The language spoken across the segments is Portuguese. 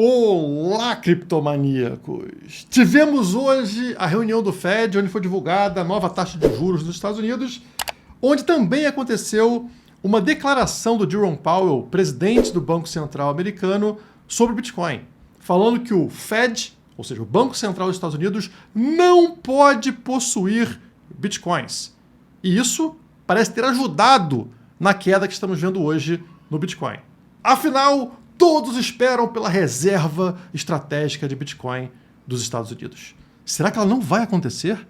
Olá, criptomaníacos! Tivemos hoje a reunião do Fed, onde foi divulgada a nova taxa de juros dos Estados Unidos, onde também aconteceu uma declaração do Jerome Powell, presidente do Banco Central americano, sobre o Bitcoin, falando que o Fed, ou seja, o Banco Central dos Estados Unidos, não pode possuir Bitcoins. E isso parece ter ajudado na queda que estamos vendo hoje no Bitcoin. Afinal, todos esperam pela reserva estratégica de Bitcoin dos Estados Unidos. Será que ela não vai acontecer?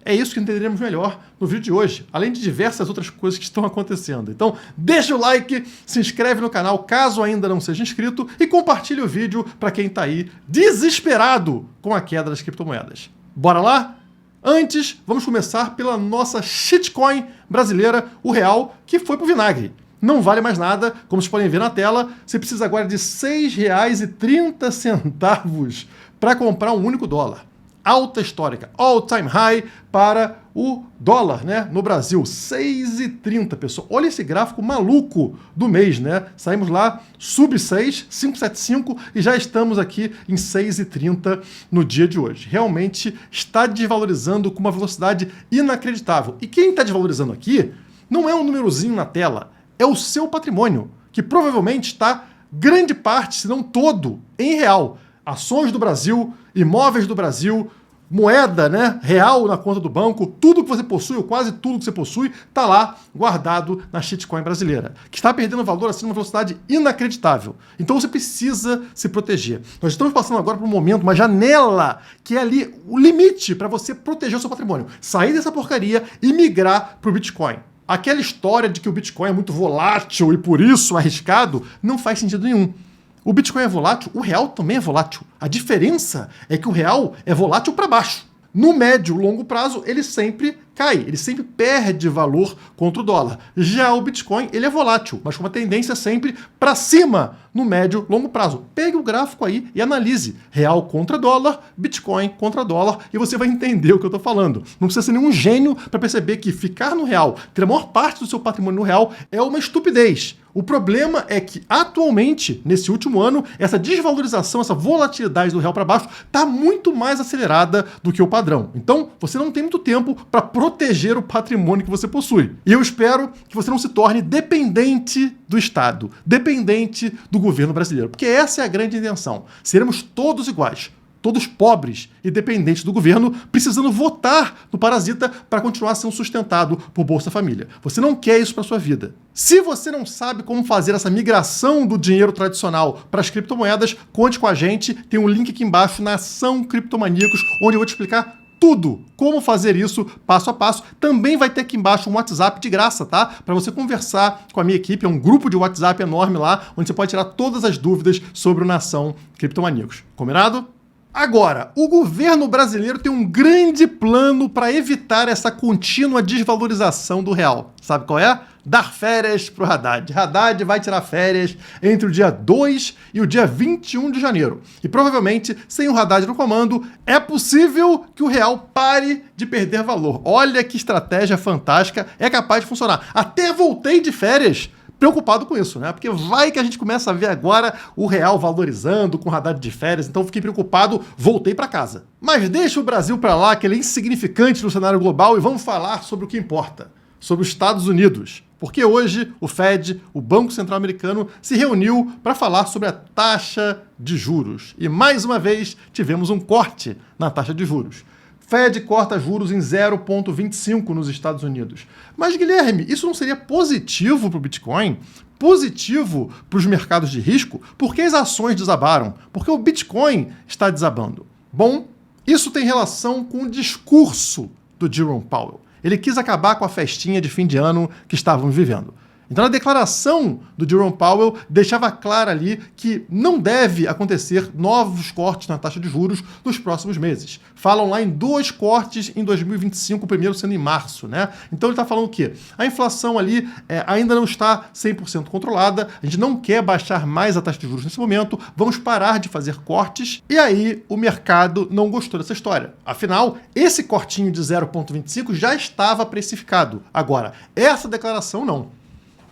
É isso que entenderemos melhor no vídeo de hoje, além de diversas outras coisas que estão acontecendo. Então, deixa o like, se inscreve no canal caso ainda não seja inscrito e compartilhe o vídeo para quem está aí desesperado com a queda das criptomoedas. Bora lá? Antes, vamos começar pela nossa shitcoin brasileira, o real, que foi pro vinagre. Não vale mais nada, como vocês podem ver na tela, você precisa agora de R$ 6,30 para comprar um único dólar. Alta histórica, all-time high para o dólar, né? No Brasil, 6,30, pessoal. Olha esse gráfico maluco do mês, né? Saímos lá, sub 6, 575 e já estamos aqui em 6,30 no dia de hoje. Realmente está desvalorizando com uma velocidade inacreditável. E quem está desvalorizando aqui não é um númerozinho na tela, é o seu patrimônio, que provavelmente está grande parte, se não todo, em real. Ações do Brasil, imóveis do Brasil, moeda, né, real na conta do banco, tudo que você possui, ou quase tudo que você possui, está lá guardado na shitcoin brasileira, que está perdendo valor assim numa velocidade inacreditável. Então você precisa se proteger. Nós estamos passando agora por um momento, uma janela, que é ali o limite para você proteger o seu patrimônio. Sair dessa porcaria e migrar para o Bitcoin. Aquela história de que o Bitcoin é muito volátil e por isso arriscado, não faz sentido nenhum. O Bitcoin é volátil, o real também é volátil. A diferença é que o real é volátil para baixo. No médio e longo prazo, ele sempre cai, ele sempre perde valor contra o dólar. Já o Bitcoin, ele é volátil, mas com uma tendência sempre para cima no médio e longo prazo. Pegue o gráfico aí e analise. Real contra dólar, Bitcoin contra dólar, e você vai entender o que eu estou falando. Não precisa ser nenhum gênio para perceber que ficar no real, ter a maior parte do seu patrimônio no real, é uma estupidez. O problema é que, atualmente, nesse último ano, essa desvalorização, essa volatilidade do real para baixo está muito mais acelerada do que o padrão. Então, você não tem muito tempo para proteger o patrimônio que você possui. E eu espero que você não se torne dependente do Estado, dependente do governo brasileiro, porque essa é a grande intenção. Seremos todos iguais. Todos pobres e dependentes do governo, precisando votar no parasita para continuar sendo sustentado por Bolsa Família. Você não quer isso para sua vida. Se você não sabe como fazer essa migração do dinheiro tradicional para as criptomoedas, conte com a gente. Tem um link aqui embaixo na Ação Criptomaníacos, onde eu vou te explicar tudo, como fazer isso passo a passo. Também vai ter aqui embaixo um WhatsApp de graça, tá? Para você conversar com a minha equipe, é um grupo de WhatsApp enorme lá, onde você pode tirar todas as dúvidas sobre o Nação Criptomaníacos. Combinado? Agora, o governo brasileiro tem um grande plano para evitar essa contínua desvalorização do real. Sabe qual é? Dar férias para o Haddad. Haddad vai tirar férias entre o dia 2 e o dia 21 de janeiro. E provavelmente, sem o Haddad no comando, é possível que o real pare de perder valor. Olha que estratégia fantástica, é capaz de funcionar. Até voltei de férias preocupado com isso, né? Porque vai que a gente começa a ver agora o real valorizando com o Haddad de férias, então fiquei preocupado, voltei para casa. Mas deixa o Brasil para lá, que ele é insignificante no cenário global, e vamos falar sobre o que importa, sobre os Estados Unidos. Porque hoje o Fed, o Banco Central americano, se reuniu para falar sobre a taxa de juros. E mais uma vez tivemos um corte na taxa de juros. Fed corta juros em 0,25 nos Estados Unidos. Mas, Guilherme, isso não seria positivo para o Bitcoin? Positivo para os mercados de risco? Por que as ações desabaram? Por que o Bitcoin está desabando? Bom, isso tem relação com o discurso do Jerome Powell. Ele quis acabar com a festinha de fim de ano que estávamos vivendo. Então, a declaração do Jerome Powell deixava claro ali que não deve acontecer novos cortes na taxa de juros nos próximos meses. Falam lá em 2 cortes em 2025, o primeiro sendo em março, né? Então, ele está falando o quê? A inflação ali ainda não está 100% controlada, a gente não quer baixar mais a taxa de juros nesse momento, vamos parar de fazer cortes, e aí o mercado não gostou dessa história. Afinal, esse cortinho de 0,25 já estava precificado. Agora, essa declaração não.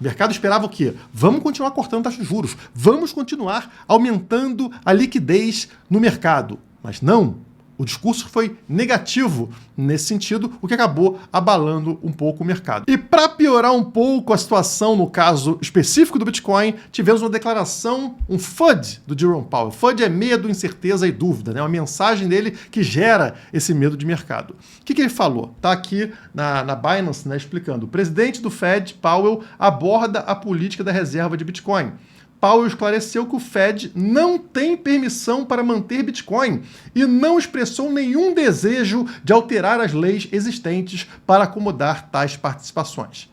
O mercado esperava o quê? Vamos continuar cortando taxas de juros, vamos continuar aumentando a liquidez no mercado. Mas não. O discurso foi negativo nesse sentido, o que acabou abalando um pouco o mercado. E para piorar um pouco a situação no caso específico do Bitcoin, tivemos uma declaração, um FUD do Jerome Powell. FUD é medo, incerteza e dúvida, né? Uma mensagem dele que gera esse medo de mercado. O que ele falou? Está aqui na Binance, né, explicando. O presidente do Fed, Powell, aborda a política da reserva de Bitcoin. Powell esclareceu que o Fed não tem permissão para manter Bitcoin e não expressou nenhum desejo de alterar as leis existentes para acomodar tais participações.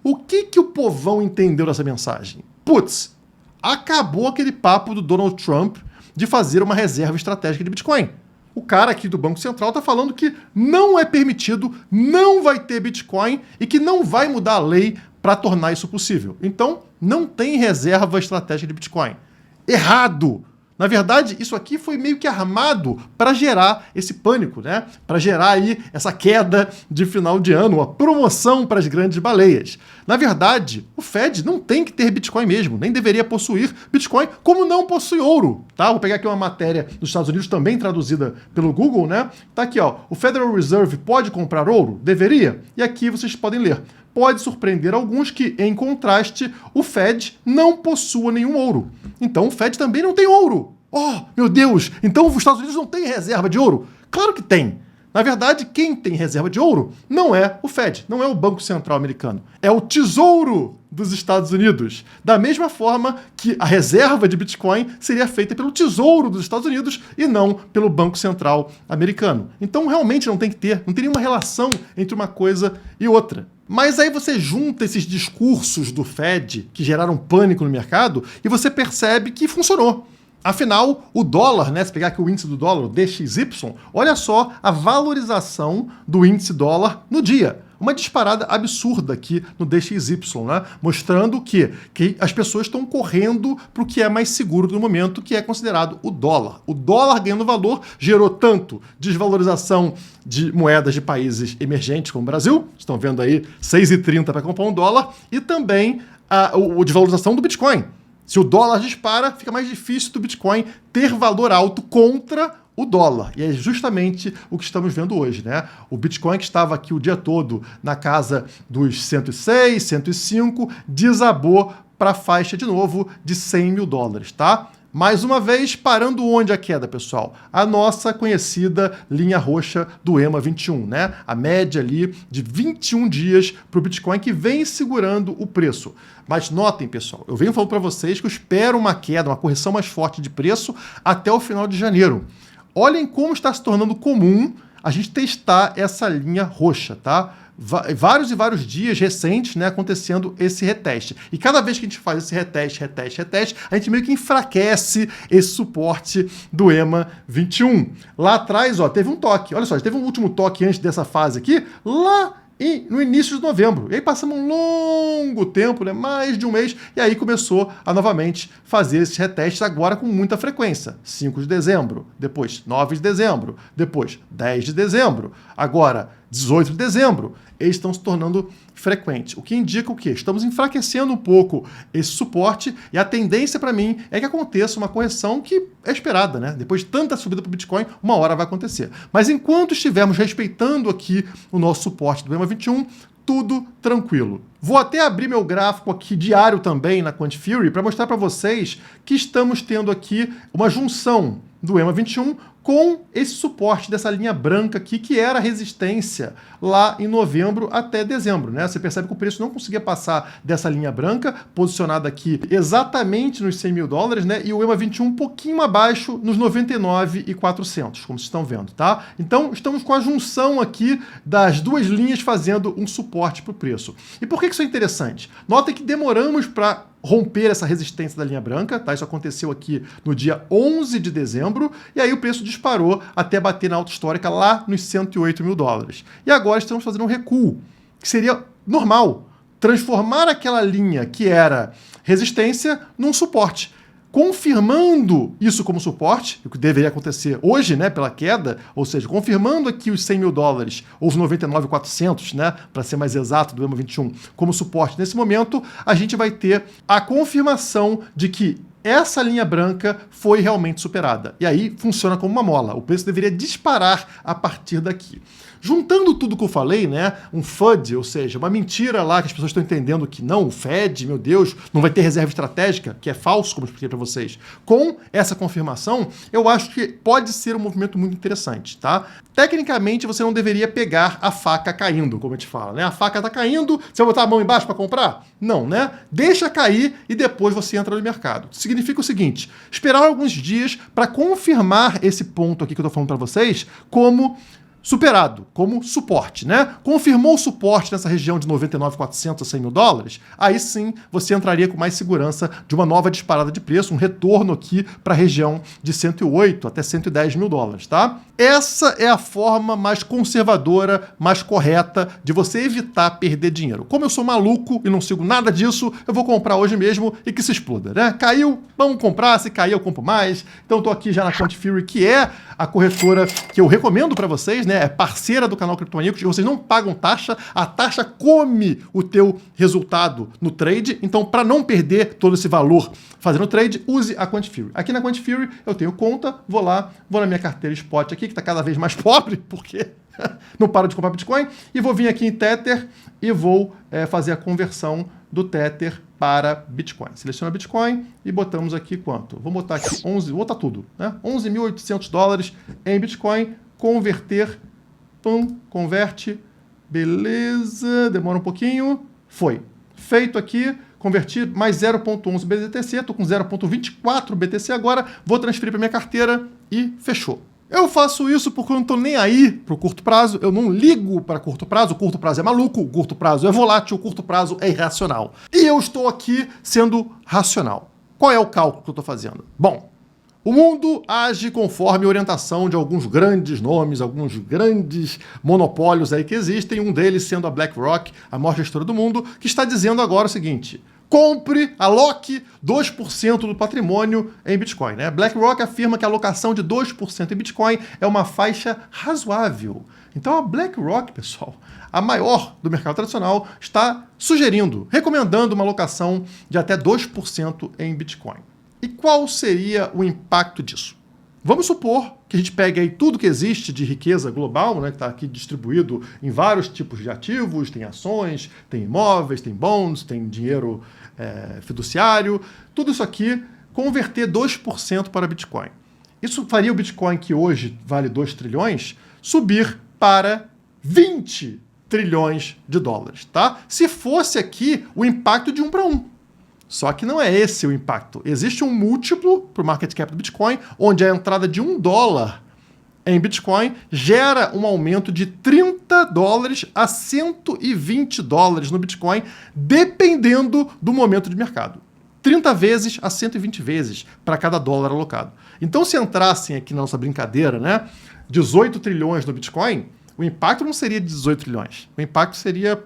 O que o povão entendeu dessa mensagem? Putz, acabou aquele papo do Donald Trump de fazer uma reserva estratégica de Bitcoin. O cara aqui do Banco Central está falando que não é permitido, não vai ter Bitcoin e que não vai mudar a lei para tornar isso possível. Então, não tem reserva estratégica de Bitcoin. Errado! Na verdade, isso aqui foi meio que armado para gerar esse pânico, né? Para gerar aí essa queda de final de ano, uma promoção para as grandes baleias. Na verdade, o Fed não tem que ter Bitcoin mesmo, nem deveria possuir Bitcoin, como não possui ouro, tá? Vou pegar aqui uma matéria dos Estados Unidos, também traduzida pelo Google, né? Tá aqui, ó. O Federal Reserve pode comprar ouro? Deveria? E aqui vocês podem ler. Pode surpreender alguns que, em contraste, o Fed não possua nenhum ouro. Então o Fed também não tem ouro. Oh, meu Deus! Então os Estados Unidos não têm reserva de ouro? Claro que tem. Na verdade, quem tem reserva de ouro não é o Fed, não é o Banco Central americano. É o Tesouro dos Estados Unidos. Da mesma forma que a reserva de Bitcoin seria feita pelo Tesouro dos Estados Unidos e não pelo Banco Central americano. Então realmente não tem que ter, não tem nenhuma relação entre uma coisa e outra. Mas aí você junta esses discursos do Fed que geraram pânico no mercado e você percebe que funcionou. Afinal, o dólar, né, se pegar aqui o índice do dólar, o DXY, olha só a valorização do índice dólar no dia. Uma disparada absurda aqui no DXY, né, mostrando que as pessoas estão correndo para o que é mais seguro no momento, que é considerado o dólar. O dólar ganhando valor gerou tanto desvalorização de moedas de países emergentes como o Brasil, estão vendo aí 6,30 para comprar um dólar, e também a desvalorização do Bitcoin. Se o dólar dispara, fica mais difícil do Bitcoin ter valor alto contra o dólar. E é justamente o que estamos vendo hoje, né? O Bitcoin, que estava aqui o dia todo na casa dos 106, 105, desabou para a faixa de novo de 100 mil dólares, tá? Mais uma vez, parando onde a queda, pessoal? A nossa conhecida linha roxa do EMA 21, né? A média ali de 21 dias para o Bitcoin que vem segurando o preço. Mas notem, pessoal, eu venho falando para vocês que eu espero uma queda, uma correção mais forte de preço até o final de janeiro. Olhem como está se tornando comum a gente testar essa linha roxa, tá? Vários e vários dias recentes, né, acontecendo esse reteste. E cada vez que a gente faz esse reteste, a gente meio que enfraquece esse suporte do EMA 21. Lá atrás, ó, teve um toque. Olha só, teve um último toque antes dessa fase aqui, lá no início de novembro. E aí passamos um longo tempo, né, mais de um mês, e aí começou a novamente fazer esses retestes agora com muita frequência. 5 de dezembro, depois 9 de dezembro, depois 10 de dezembro, agora 18 de dezembro. Eles estão se tornando frequentes. O que indica o quê? Estamos enfraquecendo um pouco esse suporte e a tendência para mim é que aconteça uma correção que é esperada, né? Depois de tanta subida para o Bitcoin, uma hora vai acontecer. Mas enquanto estivermos respeitando aqui o nosso suporte do EMA 21, tudo tranquilo. Vou até abrir meu gráfico aqui diário também na Quantifury para mostrar para vocês que estamos tendo aqui uma junção do EMA 21 com esse suporte dessa linha branca aqui, que era a resistência lá em novembro até dezembro, né? Você percebe que o preço não conseguia passar dessa linha branca, posicionada aqui exatamente nos 100 mil dólares, né? E o EMA 21 um pouquinho abaixo, nos 99.400, como vocês estão vendo, tá? Então, estamos com a junção aqui das duas linhas fazendo um suporte para o preço. E por que isso é interessante? Nota que demoramos para romper essa resistência da linha branca, tá? Isso aconteceu aqui no dia 11 de dezembro, e aí o preço disparou até bater na alta histórica lá nos 108 mil dólares. E agora estamos fazendo um recuo, que seria normal, transformar aquela linha que era resistência num suporte. confirmando isso como suporte, o que deveria acontecer hoje, né, pela queda, ou seja, confirmando aqui os 100 mil dólares, ou os 99.400, né, para ser mais exato, do EMA 21, como suporte nesse momento, a gente vai ter a confirmação de que essa linha branca foi realmente superada. E aí funciona como uma mola. O preço deveria disparar a partir daqui. Juntando tudo que eu falei, né, um FUD, ou seja, uma mentira lá que as pessoas estão entendendo que não, o Fed, meu Deus, não vai ter reserva estratégica, que é falso, como eu expliquei para vocês. Com essa confirmação, eu acho que pode ser um movimento muito interessante, tá? Tecnicamente, você não deveria pegar a faca caindo, como a gente fala, né? A faca tá caindo, você vai botar a mão embaixo para comprar? Não, né? Deixa cair e depois você entra no mercado. Significa o seguinte, esperar alguns dias para confirmar esse ponto aqui que eu tô falando para vocês como superado, como suporte, né? Confirmou o suporte nessa região de 99.400 a 100 mil dólares, aí sim você entraria com mais segurança de uma nova disparada de preço, um retorno aqui para a região de 108 até 110 mil dólares, tá? Essa é a forma mais conservadora, mais correta de você evitar perder dinheiro. Como eu sou maluco e não sigo nada disso, eu vou comprar hoje mesmo e que se exploda, né? Caiu, vamos comprar, se cair eu compro mais. Então eu tô aqui já na Quantifury, que é a corretora que eu recomendo para vocês, né? É parceira do canal Criptomaníacos e vocês não pagam taxa, a taxa come o teu resultado no trade. Então, para não perder todo esse valor fazendo trade, use a Quantifury. Aqui na Quantifury eu tenho conta, vou lá, vou na minha carteira spot aqui, que está cada vez mais pobre, porque não paro de comprar Bitcoin, e vou vir aqui em Tether e vou fazer a conversão do Tether para Bitcoin. Seleciona Bitcoin e botamos aqui quanto? Vou botar aqui 11, vou botar tudo, né? 11.800 dólares em Bitcoin, converter, pum, converte, beleza, demora um pouquinho, foi. Feito aqui, converti mais 0.11 BTC, estou com 0.24 BTC agora, vou transferir para minha carteira e fechou. Eu faço isso porque eu não estou nem aí para o curto prazo, eu não ligo para curto prazo, o curto prazo é maluco, o curto prazo é volátil, o curto prazo é irracional. E eu estou aqui sendo racional. Qual é o cálculo que eu estou fazendo? Bom, o mundo age conforme a orientação de alguns grandes nomes, alguns grandes monopólios aí que existem, um deles sendo a BlackRock, a maior gestora do mundo, que está dizendo agora o seguinte: compre, aloque 2% do patrimônio em Bitcoin, né? BlackRock afirma que a alocação de 2% em Bitcoin é uma faixa razoável. Então a BlackRock, pessoal, a maior do mercado tradicional, está sugerindo, recomendando uma alocação de até 2% em Bitcoin. E qual seria o impacto disso? Vamos supor que a gente pegue aí tudo que existe de riqueza global, né, que está aqui distribuído em vários tipos de ativos, tem ações, tem imóveis, tem bonds, tem dinheiro fiduciário, tudo isso aqui, converter 2% para Bitcoin. Isso faria o Bitcoin, que hoje vale 2 trilhões, subir para 20 trilhões de dólares, tá? Se fosse aqui o impacto de 1 para 1. Só que não é esse o impacto. Existe um múltiplo para o market cap do Bitcoin, onde a entrada de $1 em Bitcoin gera um aumento de 30 dólares a 120 dólares no Bitcoin, dependendo do momento de mercado. 30 vezes a 120 vezes para cada dólar alocado. Então, se entrassem aqui na nossa brincadeira, né, 18 trilhões no Bitcoin, o impacto não seria 18 trilhões. O impacto seria...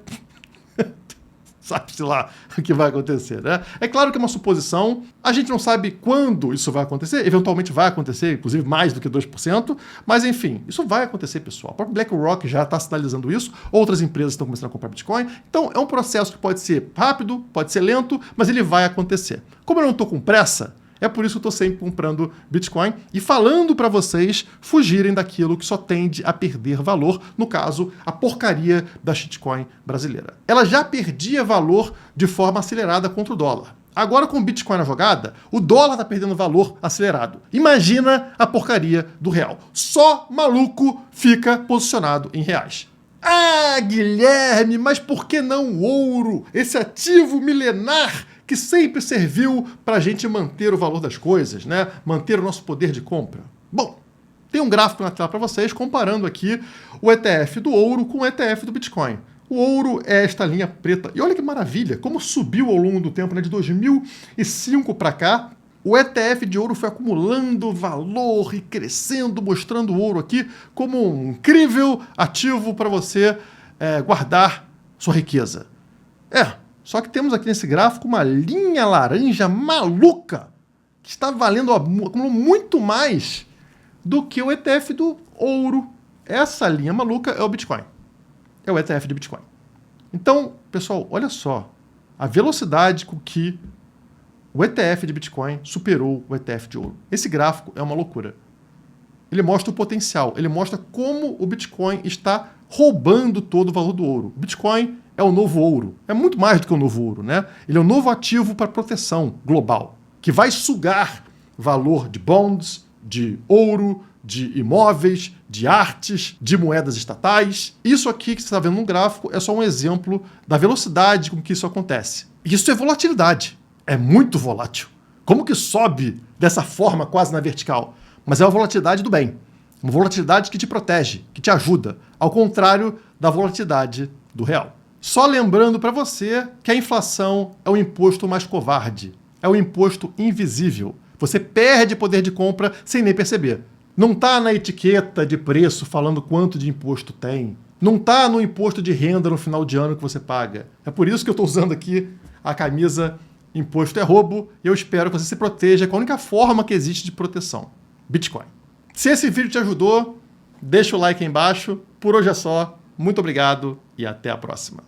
sabe-se lá o que vai acontecer, né? É claro que é uma suposição, a gente não sabe quando isso vai acontecer, eventualmente vai acontecer, inclusive mais do que 2%, mas enfim, isso vai acontecer, pessoal. A própria BlackRock já está sinalizando isso, outras empresas estão começando a comprar Bitcoin, então é um processo que pode ser rápido, pode ser lento, mas ele vai acontecer. Como eu não estou com pressa, é por isso que eu estou sempre comprando Bitcoin e falando para vocês fugirem daquilo que só tende a perder valor, no caso, a porcaria da shitcoin brasileira. Ela já perdia valor de forma acelerada contra o dólar. Agora, com o Bitcoin na jogada, o dólar está perdendo valor acelerado. Imagina a porcaria do real. Só maluco fica posicionado em reais. Ah, Guilherme, mas por que não o ouro? Esse ativo milenar que sempre serviu para a gente manter o valor das coisas, né? Manter o nosso poder de compra. Bom, tem um gráfico na tela para vocês comparando aqui o ETF do ouro com o ETF do Bitcoin. O ouro é esta linha preta. E olha que maravilha, como subiu ao longo do tempo, né? De 2005 para cá, o ETF de ouro foi acumulando valor e crescendo, mostrando o ouro aqui como um incrível ativo para você guardar sua riqueza. Só que temos aqui nesse gráfico uma linha laranja maluca que está valendo acumulou muito mais do que o ETF do ouro. Essa linha maluca é o Bitcoin. É o ETF de Bitcoin. Então, pessoal, olha só a velocidade com que o ETF de Bitcoin superou o ETF de ouro. Esse gráfico é uma loucura. Ele mostra o potencial, ele mostra como o Bitcoin está roubando todo o valor do ouro. O Bitcoin é o novo ouro. É muito mais do que o novo ouro, né? Ele é um novo ativo para proteção global, que vai sugar valor de bonds, de ouro, de imóveis, de artes, de moedas estatais. Isso aqui que você está vendo no gráfico é só um exemplo da velocidade com que isso acontece. Isso é volatilidade. É muito volátil. Como que sobe dessa forma quase na vertical? Mas é uma volatilidade do bem. Uma volatilidade que te protege, que te ajuda, ao contrário da volatilidade do real. Só lembrando para você que a inflação é o imposto mais covarde. É o imposto invisível. Você perde poder de compra sem nem perceber. Não está na etiqueta de preço falando quanto de imposto tem. Não está no imposto de renda no final de ano que você paga. É por isso que eu estou usando aqui a camisa Imposto é Roubo e eu espero que você se proteja com a única forma que existe de proteção. Bitcoin. Se esse vídeo te ajudou, deixa o like aí embaixo. Por hoje é só. Muito obrigado e até a próxima.